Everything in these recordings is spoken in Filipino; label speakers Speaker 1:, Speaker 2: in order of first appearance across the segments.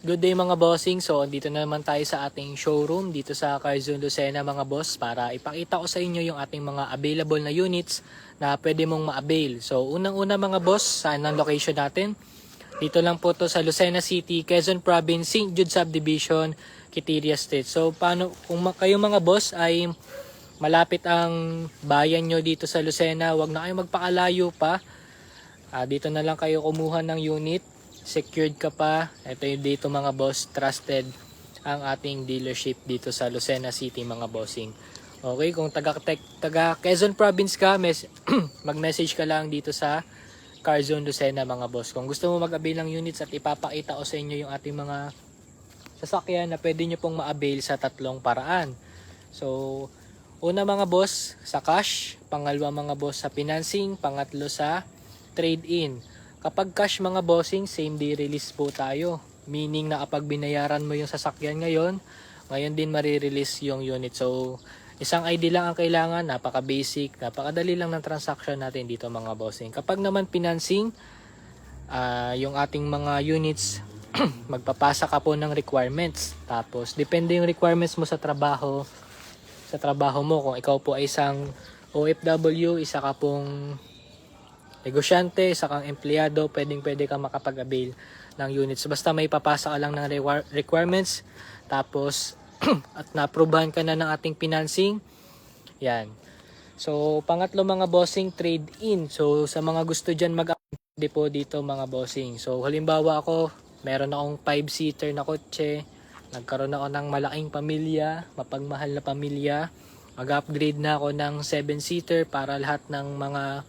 Speaker 1: Good day mga bossing. So, andito na naman tayo sa ating showroom dito sa Carzon Lucena mga boss para ipakita ko sa inyo yung ating mga available na units na pwede mong ma-avail. So, unang-una mga boss, saan ang location natin? Dito lang po to sa Lucena City, Quezon Province, St. Jude Subdivision, Quiteria Street. So, paano kung kayo mga boss ay malapit ang bayan nyo dito sa Lucena, wag na kayo magpakalayo pa. Dito na lang kayo kumuha ng unit. Secured ka pa. Ito yung dito mga boss, trusted ang ating dealership dito sa Lucena City mga bossing. Okay, kung taga Quezon Province ka, mag-message ka lang dito sa Carzon Lucena mga boss. Kung gusto mo mag-avail ng units at ipapakita ko sa inyo yung ating mga sasakyan na pwede nyo pong ma-avail sa tatlong paraan. So, una mga boss, sa cash. Pangalawa mga boss, sa financing. Pangatlo sa trade-in. Kapag cash mga bossing, same day release po tayo. Meaning na kapag binayaran mo yung sasakyan ngayon din marirelease yung unit. So, isang ID lang ang kailangan, napaka-basic, napakadali lang ng transaction natin dito mga bossing. Kapag naman financing, yung ating mga units, magpapasa ka po ng requirements. Tapos, depende yung requirements mo sa trabaho mo. Kung ikaw po ay isang OFW, isa ka pong negosyante, isa kang empleyado, pwede ka makapag-avail ng units. Basta may papasa ka lang ng requirements, tapos at na-approvehan ka na ng ating financing. Yan. So, pangatlo mga bossing, trade-in. So, sa mga gusto dyan mag-apply po dito mga bossing. So, halimbawa ako, meron akong 5-seater na kotse, nagkaroon ako ng malaking pamilya, mapagmahal na pamilya, mag-upgrade na ako ng 7-seater para lahat ng mga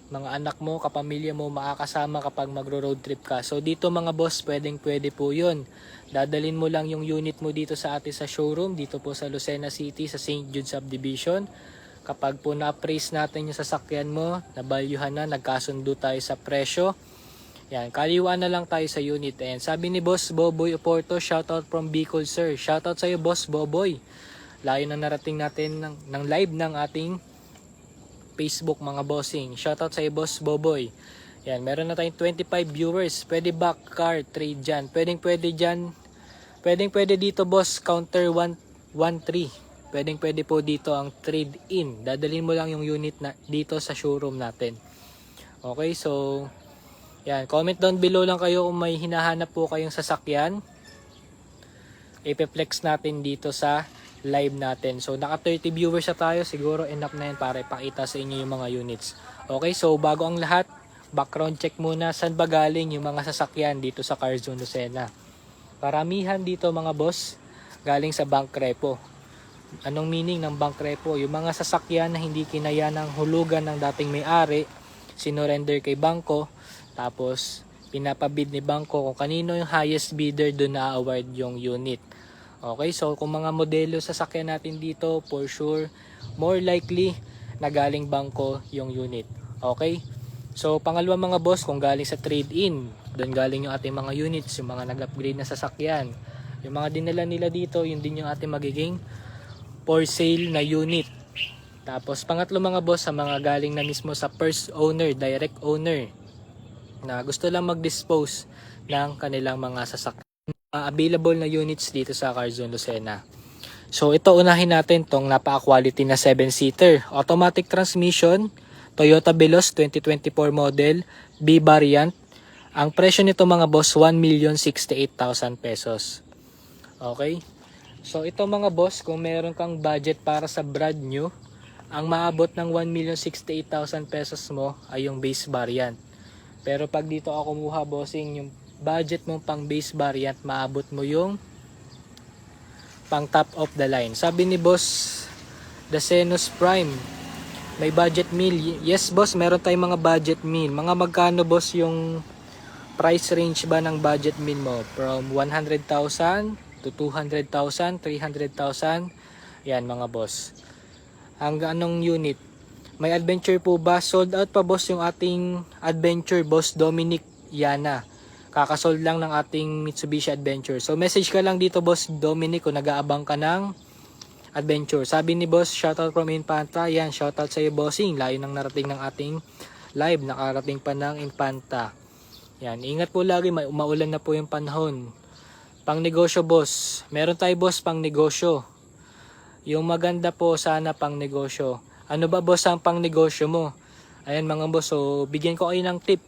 Speaker 1: anak mo, kapamilya mo makakasama kapag magro-road trip ka. So dito mga boss, pwede po yun. Dadalhin mo lang yung unit mo dito sa atin sa showroom, dito po sa Lucena City, sa St. Jude Subdivision. Kapag po na-appraise natin yung sasakyan mo, nabalyuhan na, nagkasundo tayo sa presyo. Yan, kaliwaan na lang tayo sa unit. And sabi ni Boss Boboy Oporto, shoutout from Bicol sir. Shoutout sa iyo Boss Boboy. Layo na narating natin ng live ng ating Facebook mga bossing. Shoutout sa iyo Boss Boboy. Yan, meron na tayong 25 viewers. Pwede back car trade dyan. Pwede dyan. Pwede dito boss, counter 113. Pwede po dito ang trade in. Dadalhin mo lang yung unit na dito sa showroom natin. Okay, so yan, comment down below lang kayo kung may hinahanap po kayong sasakyan. Ipe-flex natin dito sa live natin. So, naka 30 viewers na tayo. Siguro enough na yan para ipakita sa inyo yung mga units. Okay, so bago ang lahat, background check muna. Saan ba galing yung mga sasakyan dito sa Carzon Lucena? Paramihan dito mga boss, galing sa bank repo. Anong meaning ng bank repo? Yung mga sasakyan na hindi kinaya ng hulugan ng dating may-ari, sinorender kay bangko, tapos pinapabid ni bangko kung kanino yung highest bidder, doon na-award yung unit. Okay, so kung mga modelo sasakyan natin dito, for sure, more likely na galing bangko yung unit. Okay, so pangalawa mga boss, kung galing sa trade-in, doon galing yung ating mga units, yung mga nag-upgrade na sasakyan. Yung mga dinala nila dito, yun din yung ating magiging for sale na unit. Tapos pangatlo mga boss, sa mga galing na mismo sa first owner, direct owner, na gusto lang mag-dispose ng kanilang mga sasakyan. Available na units dito sa Carzon Lucena. So ito, unahin natin tong napaka-quality na 7-seater. Automatic transmission, Toyota Veloz 2024 model, B variant. Ang presyo nito mga boss, 1,068,000 pesos. Okay? So ito mga boss, kung meron kang budget para sa brand new, ang maabot ng 1,068,000 pesos mo ay yung base variant. Pero pag dito ako kumuha bossing, yung budget mo pang base variant, maabot mo yung pang top of the line. Sabi ni boss The Xenos Prime, may budget meal. Yes boss, meron tayong mga budget meal. Mga magkano boss yung price range ba ng budget meal mo? From 100,000 to 200,000, 300,000. Yan mga boss. Hanggang anong unit? May adventure po ba? Sold out pa boss yung ating adventure, Boss Dominic Yana. Kakasold lang ng ating Mitsubishi Adventure. So message ka lang dito Boss Dominic kung nag-aabang ka ng adventure. Sabi ni boss, shoutout from Infanta. Yan, shoutout sa iyo bossing. Layo nang narating ng ating live. Nakarating pa ng Infanta. Yan, ingat po lagi, may umaulan na po yung panahon. Pang negosyo boss, meron tayo boss pang negosyo. Yung maganda po sana pang negosyo. Ano ba boss ang pang negosyo mo? Ayan mga boss, so bigyan ko kayo ng tip.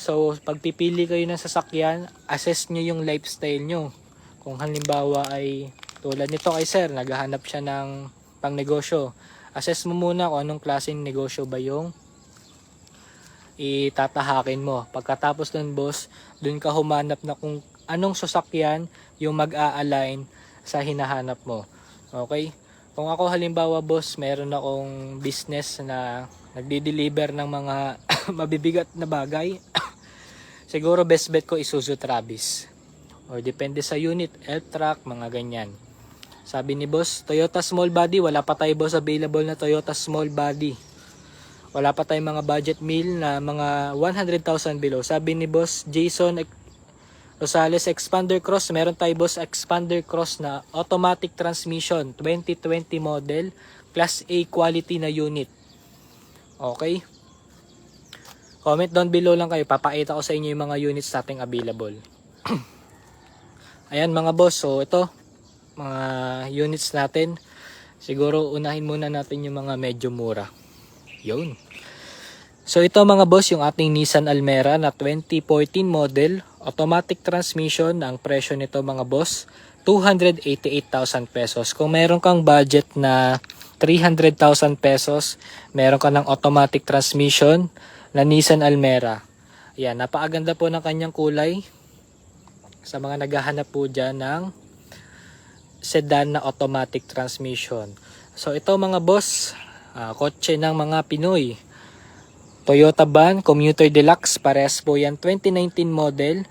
Speaker 1: So pagpipili kayo ng sasakyan, assess nyo yung lifestyle nyo. Kung halimbawa ay tulad nito kay sir, naghahanap siya ng pang negosyo. Assess mo muna kung anong klaseng negosyo ba yung itatahakin mo. Pagkatapos nun boss, dun ka humanap na kung anong sasakyan yung mag-a-align sa hinahanap mo. Okay? Kung ako halimbawa boss, meron akong business na nagdi-deliver ng mga mabibigat na bagay. Siguro best bet ko Isuzu Travis. O depende sa unit, L-Track, mga ganyan. Sabi ni boss, Toyota small body, wala pa tayo boss available na Toyota small body. Wala pa tayong mga budget meal na mga 100,000 below. Sabi ni boss Jason Rosales, Expander Cross, meron tayo boss Expander Cross na automatic transmission, 2020 model, Class A quality na unit. Okay? Comment down below lang kayo, papakita ko sa inyo yung mga units nating available. Ayan mga boss, so ito, mga units natin. Siguro unahin muna natin yung mga medyo mura. Yun. So ito mga boss, yung ating Nissan Almera na 2014 model, automatic transmission. Ang presyo nito mga boss, 288,000 pesos. Kung meron kang budget na 300,000 pesos, meron ka ng automatic transmission na Nissan Almera. Yan, napakaganda po ng kanyang kulay. Sa mga naghahanap po dyan ng sedan na automatic transmission. So ito mga boss, kotse ng mga Pinoy. Toyota Van Commuter Deluxe, parehas po yan 2019 model.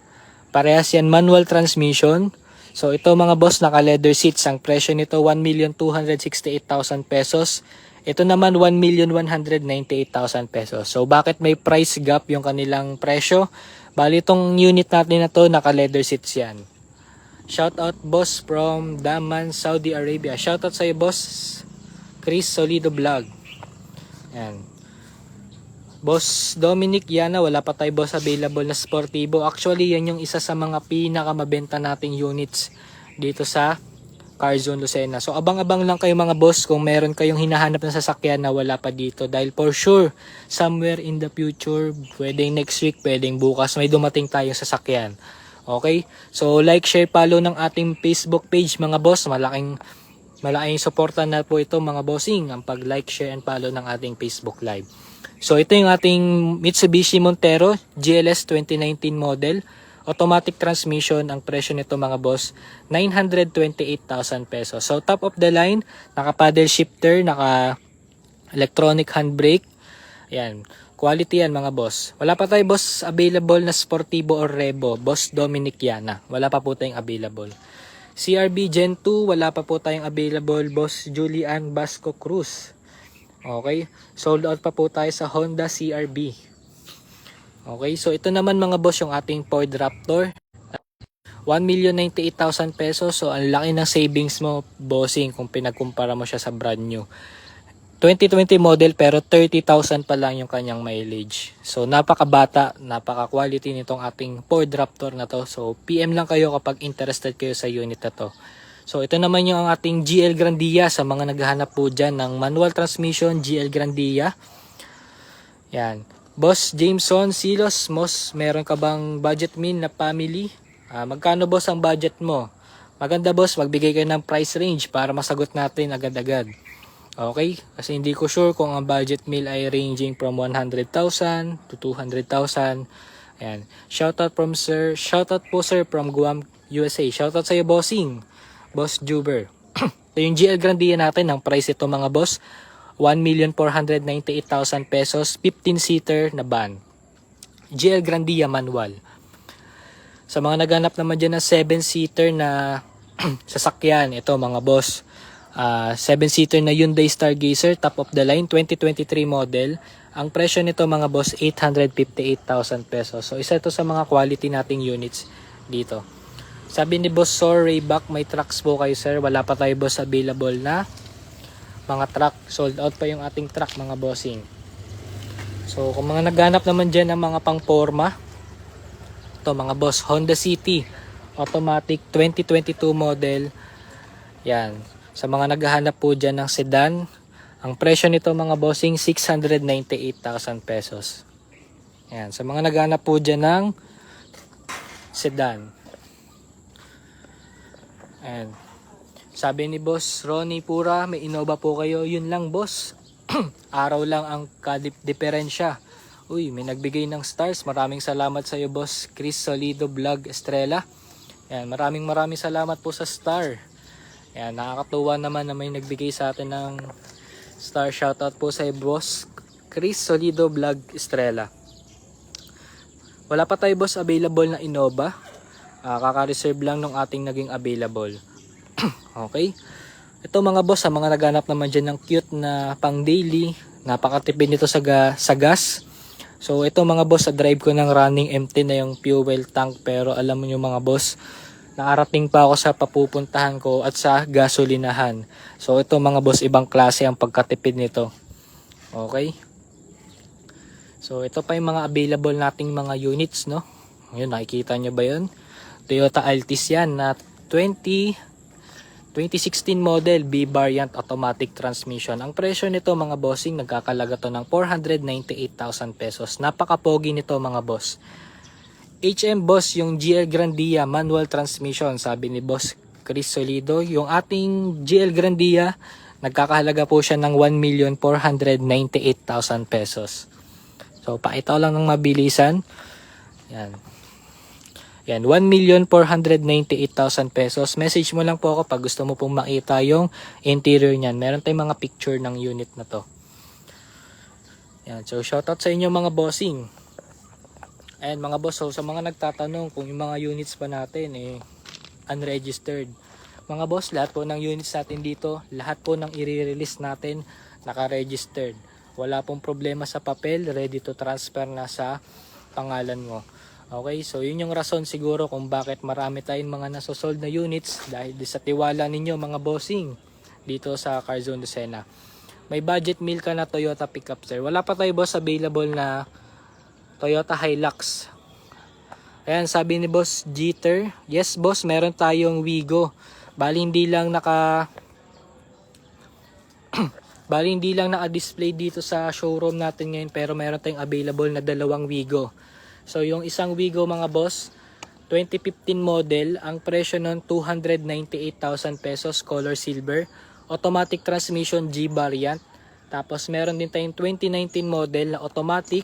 Speaker 1: Parehas yan manual transmission. So ito mga boss, naka leather seats. Ang presyo nito 1,268,000 pesos. Ito naman 1,198,000 pesos. So bakit may price gap yung kanilang presyo? Bali itong unit natin na to, naka leather seats yan. Shout out boss from Daman, Saudi Arabia. Shout out sa iyo boss Chris Solido Vlog. Yan. Boss Dominic Yana, wala pa tayo boss available na Sportivo. Actually, yan yung isa sa mga pinakamabenta nating units dito sa Carzon Lucena. So, abang-abang lang kayo mga boss kung meron kayong hinahanap na sasakyan na wala pa dito. Dahil for sure, somewhere in the future, pwedeng next week, pwedeng bukas, may dumating tayong sasakyan. Okay? So, like, share, follow ng ating Facebook page mga boss. Malaking suporta na po ito mga bossing, ang pag-like, share, and follow ng ating Facebook Live. So ito yung ating Mitsubishi Montero GLS 2019 model, automatic transmission. Ang presyo nito mga boss, 928,000 pesos. So top of the line, naka paddle shifter, naka electronic handbrake. Ayan, quality yan mga boss. Wala pa tayo boss available na Sportivo or Revo, boss Dominic Yana. Wala pa po tayong available. CRB Gen 2, wala pa po tayong available, boss Julian Basco Cruz. Okay, sold out pa po tayo sa Honda CRB. Okay, so ito naman mga boss yung ating Ford Raptor. 1,098,000 pesos. So ang laki ng savings mo bossing kung pinagkumpara mo siya sa brand new. 2020 model pero 30,000 pa lang yung kanyang mileage. So napakabata, napaka-quality nitong ating Ford Raptor na to. So PM lang kayo kapag interested kayo sa unit na to. So ito naman yung ating GL Grandia sa mga naghahanap po dyan ng manual transmission GL Grandia. Yan. Boss Jameson Silos, Moss, meron ka bang budget meal na family? Magkano boss ang budget mo? Maganda boss, magbigay kayo ng price range para masagot natin agad-agad. Okay? Kasi hindi ko sure kung ang budget meal ay ranging from 100,000 to 200,000. Ayan. Shoutout po sir from Guam, USA. Shoutout sa iyo bossing. Boss Juber. Ito yung GL Grandia natin. Ang price ito mga boss, 1,498,000 pesos. 15-seater na van. GL Grandia manual. Sa mga naghanap naman dyan ng 7-seater na sasakyan, ito mga boss. 7-seater na Hyundai Stargazer, top of the line, 2023 model. Ang presyo nito mga boss, 858,000 pesos. So isa ito sa mga quality nating units dito. Sabi ni Boss Sor Rayback, may trucks po kayo sir. Wala pa tayo boss available na mga truck. Sold out pa yung ating truck mga bossing. So kung mga naghanap naman dyan ng mga pang forma, ito mga boss, Honda City automatic 2022 model. Yan, sa mga naghahanap po dyan ng sedan, ang presyo nito mga bossing 698,000 pesos. Yan, sa mga naghahanap po dyan ng sedan. Ayan. Sabi ni Boss Ronnie Pura, may Innova po kayo. Yun lang boss. Araw lang ang diferensya. Uy, may nagbigay ng stars. Maraming salamat sa iyo Boss Chris Solido Vlog Estrella. Ayan, maraming salamat po sa star. Ayan, nakakatuwa naman na may nagbigay sa atin ng star. Shoutout po sa iyo Boss Chris Solido Vlog Estrella. Wala pa tayo boss available na Innova. Kaka-reserve lang nung ating naging available. Okay. Ito mga boss, sa mga naghanap naman dyan ng cute na pang daily, napakatipid nito sa gas. So ito mga boss, sa drive ko ng running empty na yung fuel tank, pero alam mo yung mga boss, nakarating pa ako sa papupuntahan ko at sa gasolinahan. So ito mga boss, ibang klase ang pagkatipid nito. Okay. So ito pa yung mga available nating mga units, no? Ayun, nakikita nyo ba yun? Toyota Altis yan na 2016 model, B variant automatic transmission. Ang presyo nito mga bossing, nagkakalaga to ng 498,000 pesos. Napaka-pogi nito mga boss. HM boss, yung GL Grandia manual transmission, sabi ni Boss Chris Solido. Yung ating GL Grandia, nagkakahalaga po siya ng 1,498,000 pesos. So, pakita ko lang ng mabilisan. Yan. Yan, 1,498,000 pesos. Message mo lang po ako pag gusto mo pong makita yung interior niyan. Meron tayong mga picture ng unit na to. Yan, so shoutout sa inyo mga bossing. And mga boss, so sa mga nagtatanong kung yung mga units pa natin unregistered. Mga boss, lahat po ng units natin dito, lahat po ng i-release natin naka-registered. Wala pong problema sa papel, ready to transfer na sa pangalan mo. Okay, so yun yung rason siguro kung bakit marami tayong mga nasosold na units, dahil sa tiwala ninyo mga bossing dito sa Carzon Lucena. May budget meal ka na Toyota pickup sir. Wala pa tayo boss available na Toyota Hilux. Ayan, sabi ni Boss Jeter, yes boss, meron tayong Wigo. Bali hindi lang naka-display dito sa showroom natin ngayon, pero meron tayong available na dalawang Wigo. So yung isang Wigo mga boss, 2015 model, ang presyo nun 298,000 pesos, color silver, automatic transmission G variant. Tapos meron din tayong 2019 model na automatic,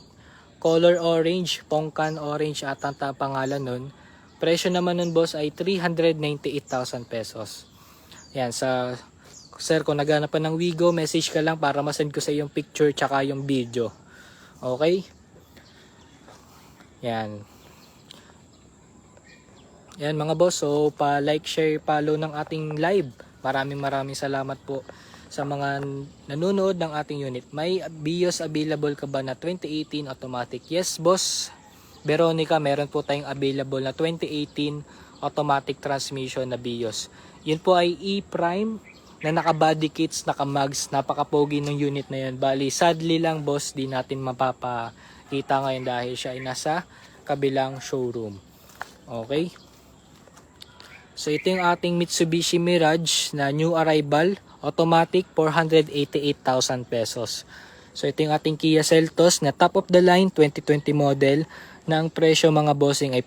Speaker 1: color orange, Pongkan orange at ang pangalan nun. Presyo naman nun boss ay 398,000 pesos. Yan, sa sir, kung naghanap pa ng Wigo, message ka lang para masend ko sa yung picture tsaka yung video. Okay? Yan. Yan mga boss, so pa-like, share, follow ng ating live. Maraming salamat po sa mga nanonood ng ating unit. May BIOS available ka ba na 2018 automatic? Yes boss Veronica, meron po tayong available na 2018 automatic transmission na BIOS. Yun po ay E-Prime na naka-body kits, naka-mags. Napaka-pogi ng unit na yun. Bali, sadly lang boss, di natin mapapakita ngayon dahil siya ay nasa kabilang showroom. Okay. So ito yung ating Mitsubishi Mirage na new arrival, automatic, 488,000 pesos. So ito yung ating Kia Seltos na top of the line 2020 model na ang presyo mga bossing ay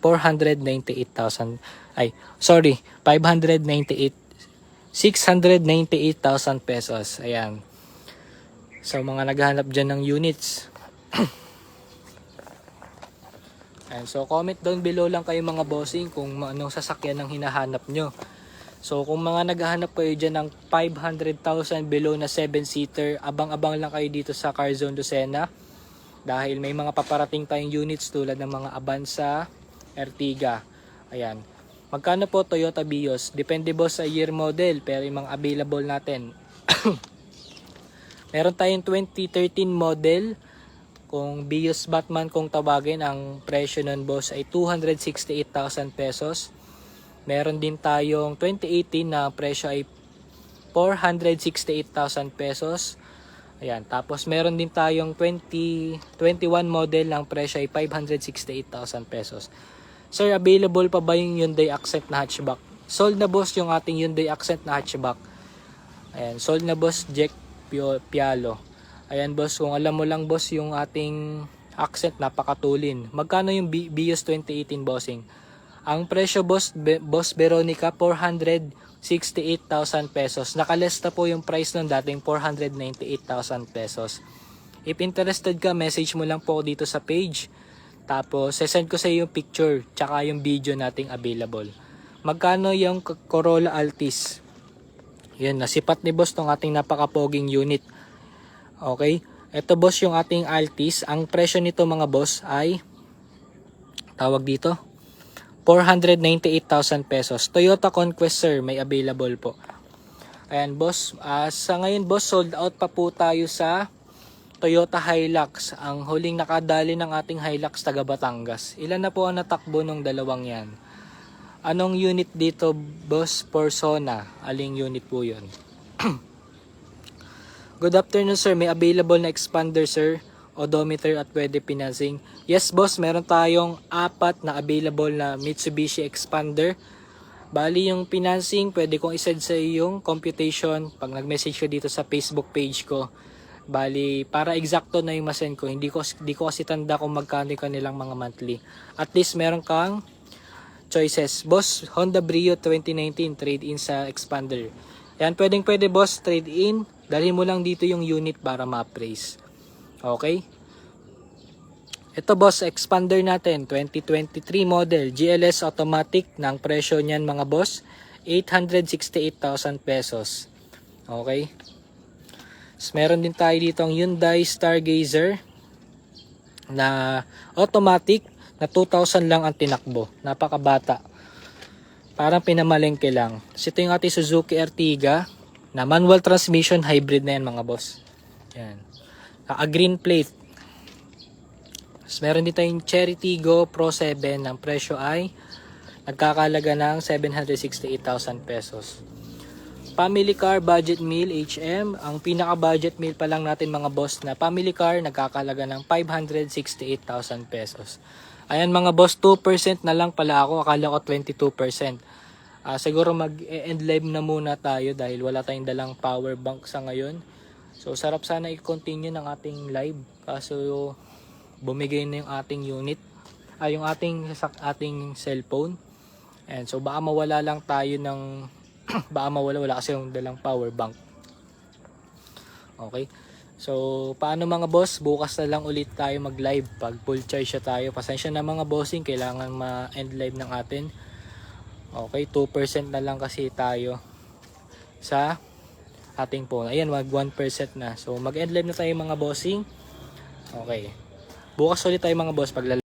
Speaker 1: 698,000 pesos. Ayan. So mga naghahanap dyan ng units. Ayan, so comment down below lang kayo mga bossing kung anong sasakyan ang hinahanap nyo. So kung mga naghahanap kayo dyan ng 500,000 below na 7-seater, abang-abang lang kayo dito sa Carzon Lucena. Dahil may mga paparating tayong units tulad ng mga Avanza, Ertiga. Ayan. Magkano po Toyota BIOS? Depende boss sa year model, pero yung mga available natin. Meron tayong 2013 model. Kung BIOS Batman kung tawagin, ang presyo nun boss ay 268,000 pesos. Meron din tayong 2018 na presyo ay 468,000 pesos. Ayan, tapos meron din tayong 2021 model, ang presyo ay 568,000 pesos. Sir, available pa ba yung Hyundai Accent na hatchback? Sold na boss yung ating Hyundai Accent na hatchback. Ayan, sold na boss Jack Pialo. Ayan boss, kung alam mo lang boss yung ating Accent, napakatulin. Magkano yung Vios 2018 bossing? Ang presyo boss, Boss Veronica, 468,000 pesos. Nakalesta po yung price nun dating 498,000 pesos. If interested ka, message mo lang po dito sa page. Tapos, sesend ko sa iyo yung picture, tsaka yung video nating available. Magkano yung Corolla Altis? Yan, nasipat ni boss tong ating napakapoging unit. Okay? Ito boss yung ating Altis. Ang presyo nito mga boss ay, tawag dito, 498,000 pesos. Toyota Conquest sir, may available po. Ayan boss, sa ngayon boss, sold out pa po tayo sa Toyota Hilux. Ang huling nakadali ng ating Hilux taga Batangas. Ilan na po ang natakbo ng dalawang yan? Anong unit dito boss? Persona. Aling unit po yun? Good afternoon sir, may available na expander sir, odometer at pwede financing. Yes boss, meron tayong 4 na available na Mitsubishi Expander. Bali yung financing, pwede kong isend sa yung computation pag nag-message ka dito sa Facebook page ko. Bali, para exacto na yung masend ko, hindi ko kasi tanda kung magkano yung kanilang mga monthly. At least meron kang choices. Boss, Honda Brio 2019 trade-in sa Expander. Yan, pwede boss, trade-in. Dalhin mo lang dito yung unit para ma-appraise. Okay? Ito boss, Expander natin, 2023 model, GLS automatic, ng presyo niyan mga boss, 868,000 pesos. Okay? So, meron din tayo dito ang Hyundai Stargazer na automatic na 2,000 lang ang tinakbo. Napakabata. Parang pinamalengke lang. So, ito yung ating Suzuki Ertiga na manual transmission, hybrid na yan mga boss. Yan. Green plate. So, meron din tayong Cherry Tiggo Pro 7 ng presyo ay nagkakalaga ng 768,000 pesos. Family car budget meal HM, ang pinaka budget meal pa lang natin mga boss na family car nagkakalaga ng 568,000 pesos. Ayan mga boss, 2% na lang pala ako, akala ko 22%. Siguro mag-end live na muna tayo dahil wala tayong dalang power bank sa ngayon. So sarap sana i-continue ng ating live kaso bumigay na yung ating unit, yung ating cellphone. And so baka mawala lang tayo ng baka wala kasi yung dalang power bank. Okay. So paano mga boss, bukas na lang ulit tayo mag-live pag full charge tayo. Pasensya na mga bossing, kailangan ma-end live ng atin. Okay, 2% na lang kasi tayo sa ating phone. Ayan, mag 1% na. So mag-end live na tayo mga bossing. Okay. Bukas ulit tayo mga boss pag